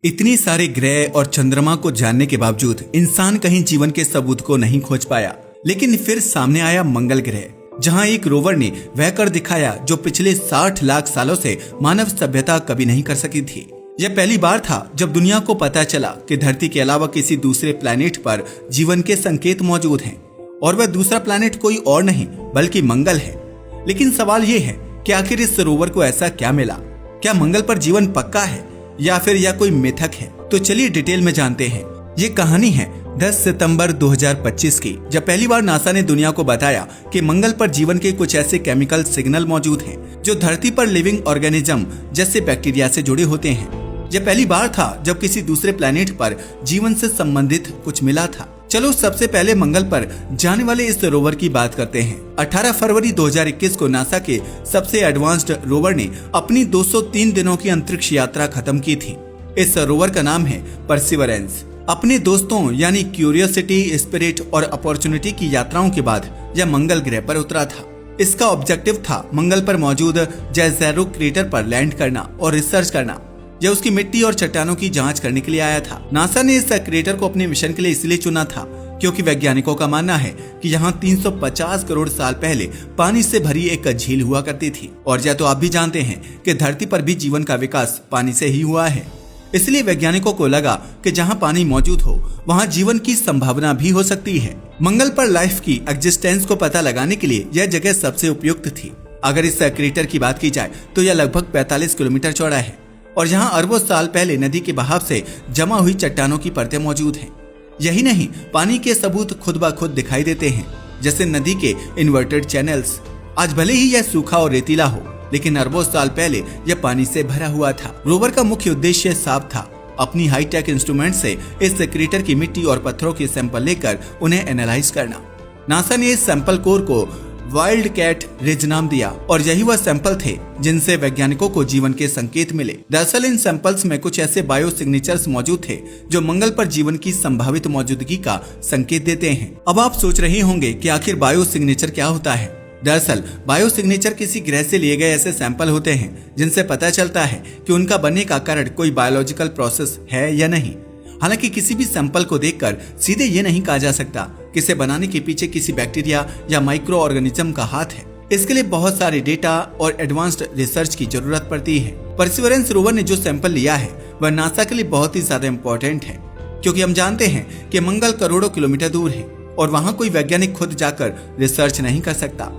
इतनी सारे ग्रह और चंद्रमा को जानने के बावजूद इंसान कहीं जीवन के सबूत को नहीं खोज पाया। लेकिन फिर सामने आया मंगल ग्रह, जहां एक रोवर ने वह कर दिखाया जो पिछले 60 लाख सालों से मानव सभ्यता कभी नहीं कर सकी थी। यह पहली बार था जब दुनिया को पता चला कि धरती के अलावा किसी दूसरे प्लैनेट पर जीवन के संकेत मौजूद हैं, और वह दूसरा प्लैनेट कोई और नहीं बल्कि मंगल है। लेकिन सवाल यह है कि आखिर इस रोवर को ऐसा क्या मिला? क्या मंगल पर जीवन पक्का है या फिर यह कोई मिथक है? तो चलिए डिटेल में जानते हैं। ये कहानी है 10 सितंबर 2025 की, जब पहली बार नासा ने दुनिया को बताया कि मंगल पर जीवन के कुछ ऐसे केमिकल सिग्नल मौजूद हैं जो धरती पर लिविंग ऑर्गेनिज्म जैसे बैक्टीरिया से जुड़े होते हैं। यह पहली बार था जब किसी दूसरे प्लैनेट पर जीवन से संबंधित कुछ मिला था। चलो सबसे पहले मंगल पर जाने वाले इस रोवर की बात करते हैं। 18 फरवरी 2021 को नासा के सबसे एडवांस्ड रोवर ने अपनी 203 दिनों की अंतरिक्ष यात्रा खत्म की थी। इस रोवर का नाम है परसिवरेंस। अपने दोस्तों यानी क्यूरियोसिटी, स्पिरिट और अपॉर्चुनिटी की यात्राओं के बाद यह मंगल ग्रह पर उतरा था। इसका ऑब्जेक्टिव था मंगल पर मौजूद जैज़ेरो क्रेटर पर लैंड करना और रिसर्च करना। यह उसकी मिट्टी और चट्टानों की जांच करने के लिए आया था। नासा ने इस क्रेटर को अपने मिशन के लिए इसलिए चुना था क्योंकि वैज्ञानिकों का मानना है कि यहाँ 350 करोड़ साल पहले पानी से भरी एक झील हुआ करती थी, और यह तो आप भी जानते हैं कि धरती पर भी जीवन का विकास पानी से ही हुआ है। इसलिए वैज्ञानिकों को लगा कि जहाँ पानी मौजूद हो वहाँ जीवन की संभावना भी हो सकती है। मंगल पर लाइफ की एग्जिस्टेंस को पता लगाने के लिए यह जगह सबसे उपयुक्त थी। अगर इस क्रेटर की बात की जाए तो यह लगभग 45 किलोमीटर चौड़ा है, और यहाँ अरबों साल पहले नदी के बहाव से जमा हुई चट्टानों की परतें मौजूद हैं। यही नहीं, पानी के सबूत खुद ब खुद दिखाई देते हैं, जैसे नदी के इन्वर्टेड चैनल्स। आज भले ही यह सूखा और रेतीला हो, लेकिन अरबों साल पहले यह पानी से भरा हुआ था। रोवर का मुख्य उद्देश्य साफ था, अपनी हाईटेक इंस्ट्रूमेंट से इस क्रेटर की मिट्टी और पत्थरों के सैंपल लेकर उन्हें एनालाइज करना। नासा ने इस सैंपल कोर को वाइल्ड कैट रिज नाम दिया, और यही वह सैंपल थे जिनसे वैज्ञानिकों को जीवन के संकेत मिले। दरअसल इन सैंपल्स में कुछ ऐसे बायो सिग्नेचर्स मौजूद थे जो मंगल पर जीवन की संभावित मौजूदगी का संकेत देते हैं। अब आप सोच रहे होंगे कि आखिर बायो सिग्नेचर क्या होता है। दरअसल बायो सिग्नेचर किसी ग्रह से लिए गए ऐसे सैंपल होते हैं जिनसे पता चलता है कि उनका बनने का कारण कोई बायोलॉजिकल प्रोसेस है या नहीं। हालांकि किसी भी सैंपल को देखकर सीधे ये नहीं कहा जा सकता कि इसे बनाने के पीछे किसी बैक्टीरिया या माइक्रो ऑर्गेनिज्म का हाथ है। इसके लिए बहुत सारे डेटा और एडवांस्ड रिसर्च की जरूरत पड़ती है। परसिवरेंस रोवर ने जो सैंपल लिया है वह नासा के लिए बहुत ही ज्यादा इम्पोर्टेंट है, क्योंकि हम जानते हैं कि मंगल करोड़ों किलोमीटर दूर है और वहाँ कोई वैज्ञानिक खुद जाकर रिसर्च नहीं कर सकता।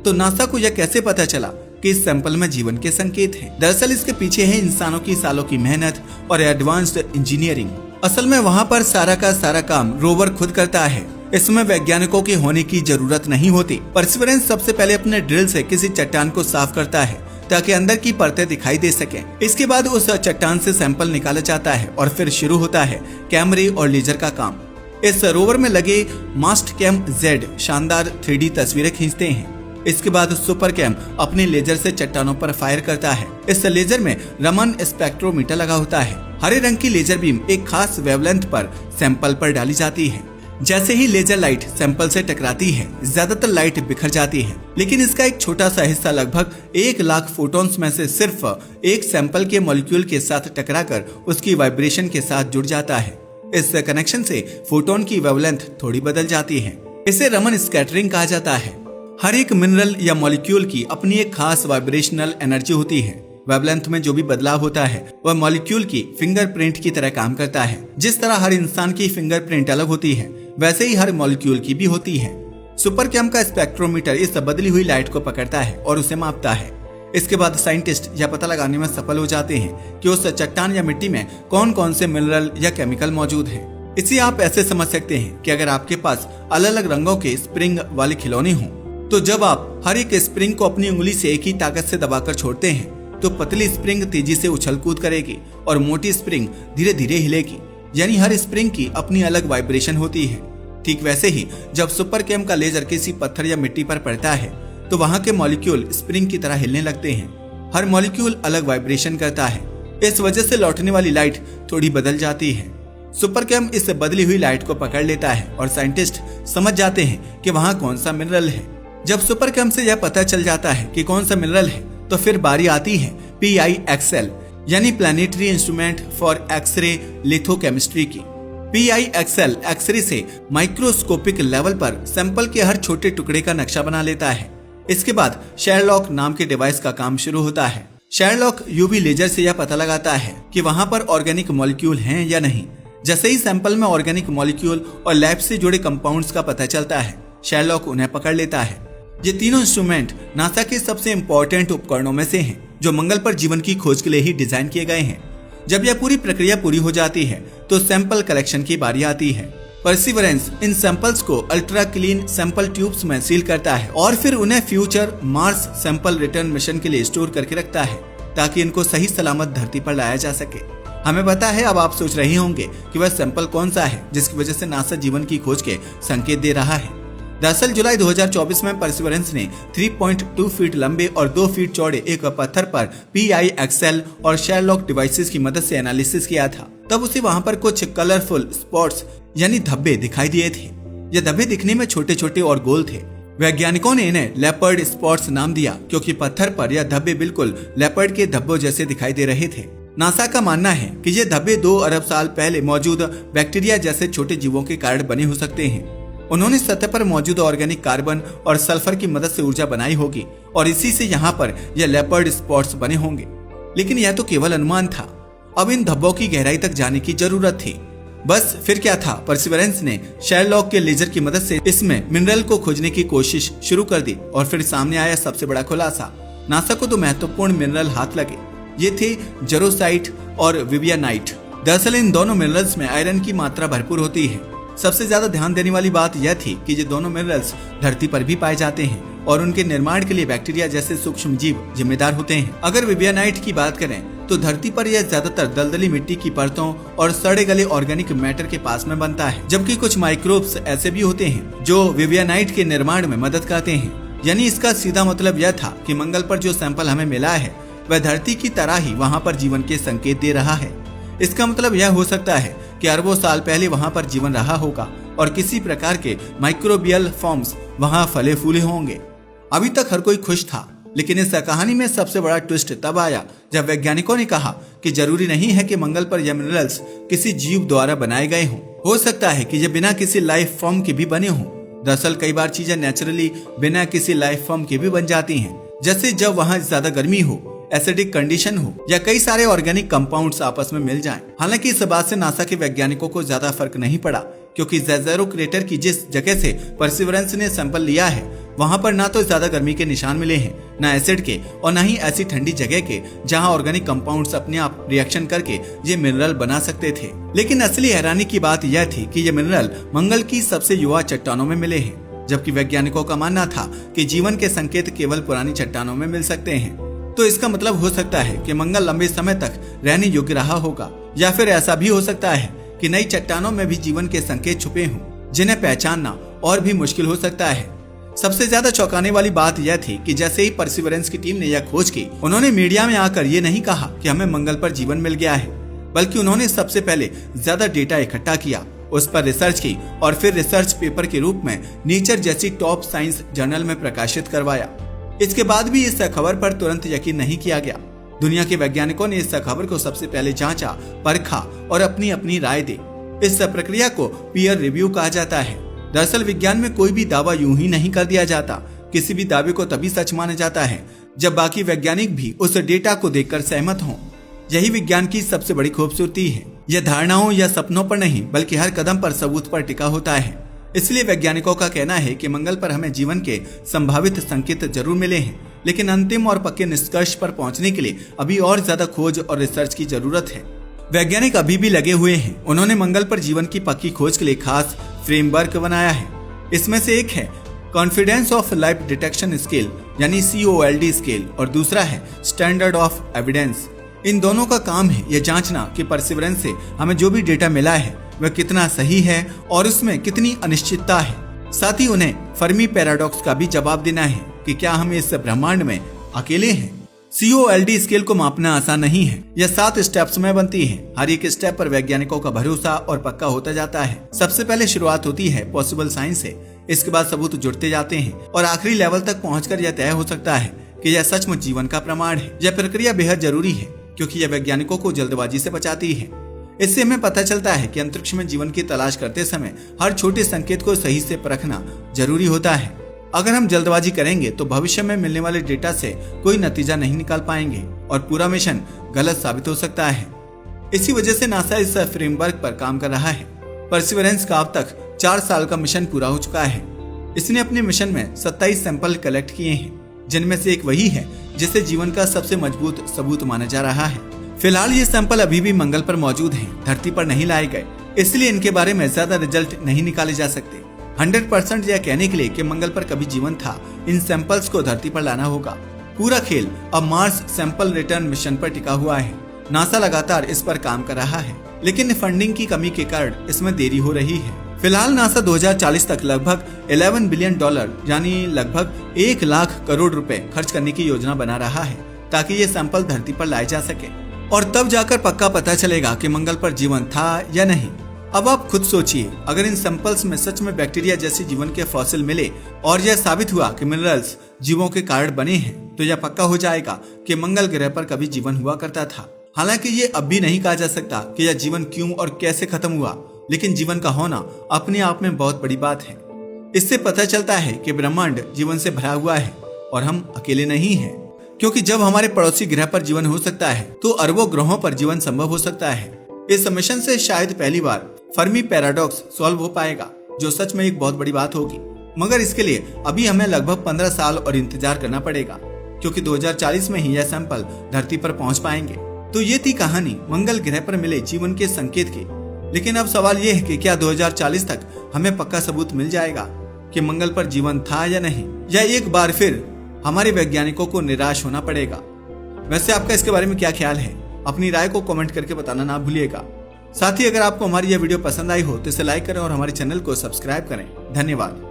तो नासा को यह कैसे पता चला कि इस सैंपल में जीवन के संकेत हैं? दरअसल इसके पीछे है इंसानों की सालों की मेहनत और एडवांस्ड इंजीनियरिंग। असल में वहाँ पर सारा का सारा काम रोवर खुद करता है। इसमें वैज्ञानिकों के होने की जरूरत नहीं होती। परसिवरेंस सबसे पहले अपने ड्रिल से किसी चट्टान को साफ करता है ताकि अंदर की परतें दिखाई दे सकें। इसके बाद उस चट्टान से सैंपल निकाला जाता है और फिर शुरू होता है कैमरे और लेजर का काम। इस रोवर में लगे मास्टकैम जेड शानदार 3D तस्वीरें खींचते हैं। इसके बाद सुपर कैम अपने लेजर से चट्टानों पर फायर करता है। इस लेजर में रमन स्पेक्ट्रोमीटर लगा होता है। हरे रंग की लेजर बीम एक खास वेवलेंथ पर सैंपल पर डाली जाती है। जैसे ही लेजर लाइट सैंपल से टकराती है, ज्यादातर लाइट बिखर जाती है, लेकिन इसका एक छोटा सा हिस्सा लगभग 1 लाख फोटॉन्स में से सिर्फ एक सैंपल के मॉलिक्यूल के साथ टकराकर उसकी वाइब्रेशन के साथ जुड़ जाता है। इस कनेक्शन से फोटोन की वेवलेंथ थोड़ी बदल जाती है। इसे रमन स्कैटरिंग कहा जाता है। हर एक मिनरल या मॉलिक्यूल की अपनी एक खास वाइब्रेशनल एनर्जी होती है। वेवलेंथ में जो भी बदलाव होता है वह मॉलिक्यूल की फिंगरप्रिंट की तरह काम करता है। जिस तरह हर इंसान की फिंगरप्रिंट अलग होती है, वैसे ही हर मॉलिक्यूल की भी होती है। सुपर कैम का स्पेक्ट्रोमीटर इस बदली हुई लाइट को पकड़ता है और उसे मापता है। इसके बाद साइंटिस्ट यह पता लगाने में सफल हो जाते हैं कि उस चट्टान या मिट्टी में कौन कौन से मिनरल या केमिकल मौजूद हैं। इसे आप ऐसे समझ सकते हैं कि अगर आपके पास अलग अलग रंगों के स्प्रिंग वाले खिलौने हों, तो जब आप हर एक स्प्रिंग को अपनी उंगली से एक ही ताकत से दबाकर छोड़ते हैं तो पतली स्प्रिंग तेजी से उछल कूद करेगी और मोटी स्प्रिंग धीरे धीरे हिलेगी। यानी हर स्प्रिंग की अपनी अलग वाइब्रेशन होती है। ठीक वैसे ही जब सुपर कैम का लेजर किसी पत्थर या मिट्टी पर पड़ता है तो वहाँ के मॉलिक्यूल स्प्रिंग की तरह हिलने लगते हैं। हर मॉलिक्यूल अलग वाइब्रेशन करता है। इस वजह से लौटने वाली लाइट थोड़ी बदल जाती है। सुपर कैम इस बदली हुई लाइट को पकड़ लेता है और साइंटिस्ट समझ जाते हैं कि वहाँ कौन सा मिनरल है। जब सुपर कैम से यह पता चल जाता है कि कौन सा मिनरल है, तो फिर बारी आती है PIXL यानी प्लानिटरी इंस्ट्रूमेंट फॉर एक्सरे लिथोकेमिस्ट्री की। PIXL एक्सरे से माइक्रोस्कोपिक लेवल पर सैंपल के हर छोटे टुकड़े का नक्शा बना लेता है। इसके बाद शेरलॉक नाम के डिवाइस का काम शुरू होता है। शेरलॉक UV लेजर से यह पता लगाता है कि वहां पर ऑर्गेनिक मॉलिक्यूल हैं या नहीं। जैसे ही सैंपल में ऑर्गेनिक मॉलिक्यूल और लैब से जुड़े कंपाउंड्स का पता चलता है, शेरलॉक उन्हें पकड़ लेता है। ये तीनों इंस्ट्रूमेंट नासा के सबसे इम्पोर्टेंट उपकरणों में से हैं, जो मंगल पर जीवन की खोज के लिए ही डिजाइन किए गए हैं। जब यह पूरी प्रक्रिया पूरी हो जाती है तो सैंपल कलेक्शन की बारी आती है। परसिवरेंस इन सैंपल्स को अल्ट्रा क्लीन सैंपल ट्यूब्स में सील करता है और फिर उन्हें future Mars sample return mission के लिए स्टोर करके रखता है, ताकि इनको सही सलामत धरती पर लाया जा सके। हमें पता है, अब आप सोच रहे होंगे कि वह सैंपल कौन सा है जिसकी वजह से नासा जीवन की खोज के संकेत दे रहा है। दरअसल जुलाई 2024 में परसिवरेंस ने 3.2 फीट लंबे और 2 फीट चौड़े एक पत्थर पर PIXL और शेरलॉक डिवाइसेस की मदद से एनालिसिस किया था। तब उसे वहां पर कुछ कलरफुल स्पॉट्स यानी धब्बे दिखाई दिए थे। ये धब्बे दिखने में छोटे छोटे और गोल थे। वैज्ञानिकों ने इन्हें लेपर्ड स्पॉट्स नाम दिया, क्योंकि पत्थर पर यह धब्बे बिल्कुल लेपर्ड के धब्बों जैसे दिखाई दे रहे थे। नासा का मानना है कि ये धब्बे 2 अरब साल पहले मौजूद बैक्टीरिया जैसे छोटे जीवों के कारण बने हो सकते हैं। उन्होंने सतह पर मौजूद ऑर्गेनिक कार्बन और सल्फर की मदद से ऊर्जा बनाई होगी और इसी से यहाँ पर यह लेपर्ड स्पॉट्स बने होंगे। लेकिन यह तो केवल अनुमान था। अब इन धब्बों की गहराई तक जाने की जरूरत थी। बस फिर क्या था, परसिवरेंस ने शेरलॉक के लेजर की मदद से इसमें मिनरल को खोजने की कोशिश शुरू कर दी और फिर सामने आया सबसे बड़ा खुलासा। नासा को 2 महत्वपूर्ण मिनरल हाथ लगे। ये थे जरोसाइट और विवियानाइट। दरअसल इन दोनों मिनरल्स में आयरन की मात्रा भरपूर होती है। सबसे ज्यादा ध्यान देने वाली बात यह थी कि ये दोनों मिनरल्स धरती पर भी पाए जाते हैं और उनके निर्माण के लिए बैक्टीरिया जैसे सूक्ष्म जीव जिम्मेदार होते हैं। अगर विवियानाइट की बात करें तो धरती पर यह ज्यादातर दलदली मिट्टी की परतों और सड़े गले ऑर्गेनिक मैटर के पास में बनता है, जबकि कुछ माइक्रोब्स ऐसे भी होते हैं जो विवियानाइट के निर्माण में मदद करते हैं। यानी इसका सीधा मतलब यह था कि मंगल पर जो सैंपल हमें मिला है वह धरती की तरह ही वहाँ पर जीवन के संकेत दे रहा है। इसका मतलब यह हो सकता है कि अरबों साल पहले वहाँ पर जीवन रहा होगा और किसी प्रकार के माइक्रोबियल फॉर्म्स वहाँ फले फूले होंगे। अभी तक हर कोई खुश था, लेकिन इस कहानी में सबसे बड़ा ट्विस्ट तब आया जब वैज्ञानिकों ने कहा कि जरूरी नहीं है कि मंगल पर यह मिनरल्स किसी जीव द्वारा बनाए गए हों। हो सकता है कि ये बिना किसी लाइफ फॉर्म के भी बने हों। दरअसल कई बार चीजें नेचुरली बिना किसी लाइफ फॉर्म के भी बन जाती हैं, जैसे जब वहाँ ज्यादा गर्मी हो, एसिडिक कंडीशन हो या कई सारे ऑर्गेनिक कंपाउंड्स आपस में मिल जाएं। हालांकि इस बात से नासा के वैज्ञानिकों को ज्यादा फर्क नहीं पड़ा, क्योंकि जेज़ेरो क्रेटर की जिस जगह से परसिवरेंस ने सैंपल लिया है वहां पर ना तो ज्यादा गर्मी के निशान मिले हैं, ना एसिड के और ना ही ऐसी ठंडी जगह के जहां ऑर्गेनिक कंपाउंड्स अपने आप रिएक्शन करके ये मिनरल बना सकते थे। लेकिन असली हैरानी की बात यह थी कि ये मिनरल मंगल की सबसे युवा चट्टानों में मिले हैं, जबकि वैज्ञानिकों का मानना था कि जीवन के संकेत केवल पुरानी चट्टानों में मिल सकते हैं। तो इसका मतलब हो सकता है कि मंगल लंबे समय तक रहने योग्य रहा होगा, या फिर ऐसा भी हो सकता है कि नई चट्टानों में भी जीवन के संकेत छुपे हों, जिन्हें पहचानना और भी मुश्किल हो सकता है। सबसे ज्यादा चौंकाने वाली बात यह थी कि जैसे ही परसिवरेंस की टीम ने यह खोज की, उन्होंने मीडिया में आकर ये नहीं कहा कि हमें मंगल पर जीवन मिल गया है, बल्कि उन्होंने सबसे पहले ज्यादा डेटा इकट्ठा किया, उस पर रिसर्च की और फिर रिसर्च पेपर के रूप में नेचर जैसी टॉप साइंस जर्नल में प्रकाशित करवाया। इसके बाद भी इस खबर पर तुरंत यकीन नहीं किया गया। दुनिया के वैज्ञानिकों ने इस खबर को सबसे पहले जांचा, परखा और अपनी अपनी राय दी। इस प्रक्रिया को पीयर रिव्यू कहा जाता है। दरअसल विज्ञान में कोई भी दावा यूं ही नहीं कर दिया जाता। किसी भी दावे को तभी सच माना जाता है जब बाकी वैज्ञानिक भी उस डेटा को देखकर सहमत हों। यही विज्ञान की सबसे बड़ी खूबसूरती है। यह धारणाओं या सपनों पर नहीं, बल्कि हर कदम पर सबूत पर टिका होता है। इसलिए वैज्ञानिकों का कहना है कि मंगल पर हमें जीवन के संभावित संकेत जरूर मिले हैं, लेकिन अंतिम और पक्के निष्कर्ष पर पहुंचने के लिए अभी और ज्यादा खोज और रिसर्च की जरूरत है। वैज्ञानिक अभी भी लगे हुए हैं। उन्होंने मंगल पर जीवन की पक्की खोज के लिए खास फ्रेमवर्क बनाया है। इसमें से एक है confidence of life detection scale यानी COLD स्केल और दूसरा है स्टैंडर्ड ऑफ एविडेंस। इन दोनों का काम है यह जांचना कि परसिवरेंस से हमें जो भी डेटा मिला है वह कितना सही है और उसमें कितनी अनिश्चितता है। साथ ही उन्हें फर्मी पैराडॉक्स का भी जवाब देना है कि क्या हम इस ब्रह्मांड में अकेले हैं। COLD स्केल को मापना आसान नहीं है। यह 7 स्टेप्स में बनती है। हर एक स्टेप पर वैज्ञानिकों का भरोसा और पक्का होता जाता है। सबसे पहले शुरुआत होती है पॉसिबल साइंस से, इसके बाद सबूत जुड़ते जाते हैं और आखिरी लेवल तक पहुंचकर यह तय हो सकता है कि यह सचमुच जीवन का प्रमाण है। यह प्रक्रिया बेहद जरूरी है क्योंकि यह वैज्ञानिकों को जल्दबाजी से बचाती है। इससे हमें पता चलता है कि अंतरिक्ष में जीवन की तलाश करते समय हर छोटे संकेत को सही से परखना जरूरी होता है। अगर हम जल्दबाजी करेंगे तो भविष्य में मिलने वाले डेटा से कोई नतीजा नहीं निकाल पाएंगे और पूरा मिशन गलत साबित हो सकता है। इसी वजह से नासा इस फ्रेमवर्क पर काम कर रहा है। परसिवरेंस का अब तक 4 साल का मिशन पूरा हो चुका है। इसने अपने मिशन में 27 सैंपल कलेक्ट किए हैं, जिनमें से एक वही है जिसे जीवन का सबसे मजबूत सबूत माना जा रहा है। फिलहाल ये सैंपल अभी भी मंगल पर मौजूद हैं, धरती पर नहीं लाए गए, इसलिए इनके बारे में ज्यादा रिजल्ट नहीं निकाले जा सकते। 100% यह कहने के लिए कि मंगल पर कभी जीवन था, इन सैंपल्स को धरती पर लाना होगा। पूरा खेल अब मार्स सैंपल रिटर्न मिशन पर टिका हुआ है। नासा लगातार इस पर काम कर रहा है, लेकिन फंडिंग की कमी के कारण इसमें देरी हो रही है। फिलहाल नासा 2040 तक लगभग $11 बिलियन यानी लगभग 1 लाख करोड़ रुपए खर्च करने की योजना बना रहा है, ताकि ये सैंपल धरती पर लाए जा सके और तब जाकर पक्का पता चलेगा कि मंगल पर जीवन था या नहीं। अब आप खुद सोचिए, अगर इन सैंपल्स में सच में बैक्टीरिया जैसे जीवन के फॉसिल मिले और यह साबित हुआ कि मिनरल्स जीवों के कारण बने हैं, तो यह पक्का हो जाएगा कि मंगल ग्रह पर कभी जीवन हुआ करता था। हालांकि ये अब भी नहीं कहा जा सकता कि यह जीवन क्यों और कैसे खत्म हुआ, लेकिन जीवन का होना अपने आप में बहुत बड़ी बात है। इससे पता चलता है कि ब्रह्मांड जीवन से भरा हुआ है और हम अकेले नहीं हैं, क्योंकि जब हमारे पड़ोसी ग्रह पर जीवन हो सकता है तो अरबों ग्रहों पर जीवन संभव हो सकता है। इस मिशन से शायद पहली बार फर्मी पैराडॉक्स सॉल्व हो पाएगा, जो सच में एक बहुत बड़ी बात होगी। मगर इसके लिए अभी हमें लगभग 15 साल और इंतजार करना पड़ेगा, क्योंकि 2040 में ही यह सैंपल धरती पर पहुंच पाएंगे। तो ये थी कहानी मंगल ग्रह पर मिले जीवन के संकेत की। लेकिन अब सवाल यह है कि क्या 2040 तक हमें पक्का सबूत मिल जाएगा कि मंगल पर जीवन था या नहीं, या एक बार फिर हमारे वैज्ञानिकों को निराश होना पड़ेगा। वैसे आपका इसके बारे में क्या ख्याल है? अपनी राय को कमेंट करके बताना ना भूलिएगा। साथ ही अगर आपको हमारी यह वीडियो पसंद आई हो तो इसे लाइक करें और हमारे चैनल को सब्सक्राइब करें। धन्यवाद।